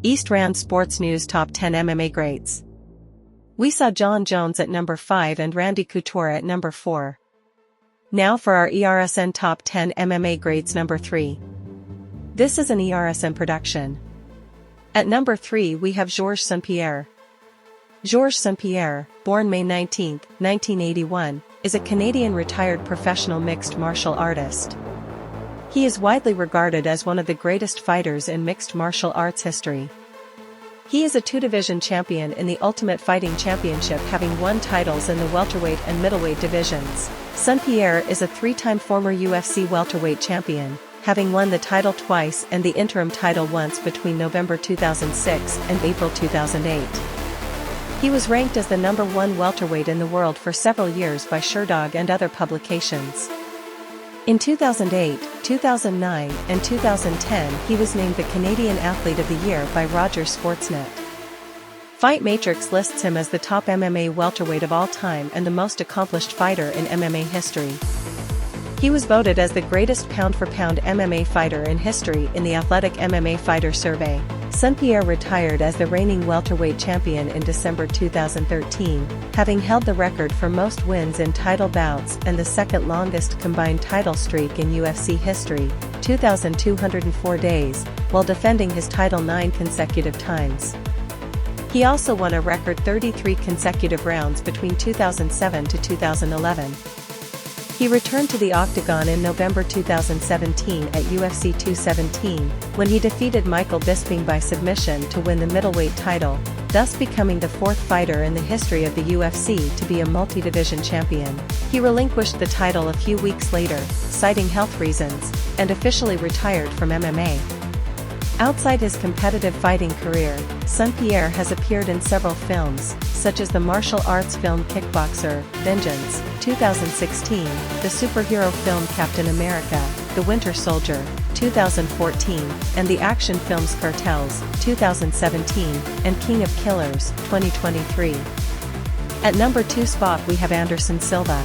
East Rand Sports News Top 10 MMA Greats. We saw Jon Jones at number 5 and Randy Couture at number 4. Now for our ERSN Top 10 MMA Greats number 3. This is an ERSN production. At number 3 we have Georges St-Pierre. Georges St-Pierre, born May 19, 1981, is a Canadian retired professional mixed martial artist. He is widely regarded as one of the greatest fighters in mixed martial arts history. He is a two-division champion in the Ultimate Fighting Championship, having won titles in the welterweight and middleweight divisions. St-Pierre is a three-time former UFC welterweight champion, having won the title twice and the interim title once between November 2006 and April 2008. He was ranked as the number 1 welterweight in the world for several years by Sherdog and other publications. In 2008, 2009, and 2010 he was named the Canadian Athlete of the Year by Rogers Sportsnet. Fight Matrix lists him as the top MMA welterweight of all time and the most accomplished fighter in MMA history. He was voted as the greatest pound-for-pound MMA fighter in history in the Athletic MMA Fighter Survey. St-Pierre retired as the reigning welterweight champion in December 2013, having held the record for most wins in title bouts and the second longest combined title streak in UFC history, 2,204 days, while defending his title 9 consecutive times. He also won a record 33 consecutive rounds between 2007 to 2011. He returned to the octagon in November 2017 at UFC 217, when he defeated Michael Bisping by submission to win the middleweight title, thus becoming the 4th fighter in the history of the UFC to be a multi-division champion. He relinquished the title a few weeks later, citing health reasons, and officially retired from MMA. Outside his competitive fighting career, St-Pierre has appeared in several films, such as the martial arts film Kickboxer, Vengeance, 2016, the superhero film Captain America, The Winter Soldier, 2014, and the action films Cartels, 2017, and King of Killers, 2023. At number 2 spot we have Anderson Silva.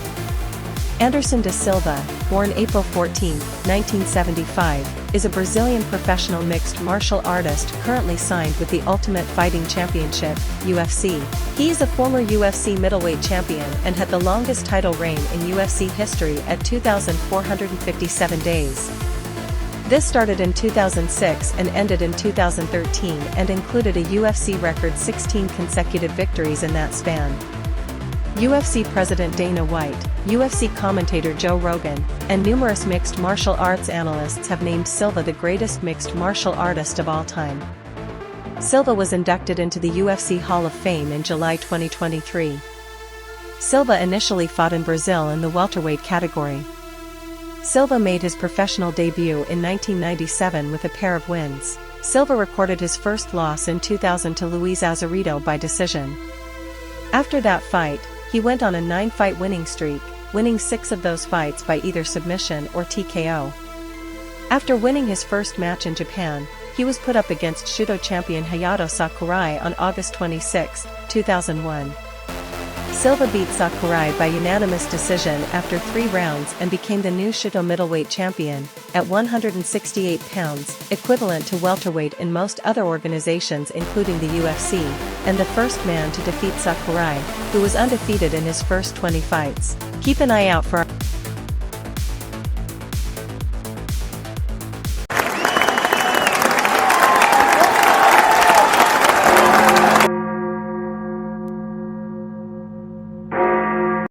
Anderson da Silva, born April 14, 1975, is a Brazilian professional mixed martial artist currently signed with the Ultimate Fighting Championship, UFC. He is a former UFC middleweight champion and had the longest title reign in UFC history at 2,457 days. This started in 2006 and ended in 2013 and included a UFC record 16 consecutive victories in that span. UFC President Dana White, UFC commentator Joe Rogan, and numerous mixed martial arts analysts have named Silva the greatest mixed martial artist of all time. Silva was inducted into the UFC Hall of Fame in July 2023. Silva initially fought in Brazil in the welterweight category. Silva made his professional debut in 1997 with a pair of wins. Silva recorded his first loss in 2000 to Luis Azarito by decision. After that fight, he went on a 9-fight winning streak, winning 6 of those fights by either submission or TKO. After winning his first match in Japan, he was put up against Shudo champion Hayato Sakurai on August 26, 2001. Silva beat Sakurai by unanimous decision after 3 rounds and became the new Shudo middleweight champion, at 168 pounds, equivalent to welterweight in most other organizations including the UFC, and the first man to defeat Sakurai, who was undefeated in his first 20 fights. Keep an eye out for our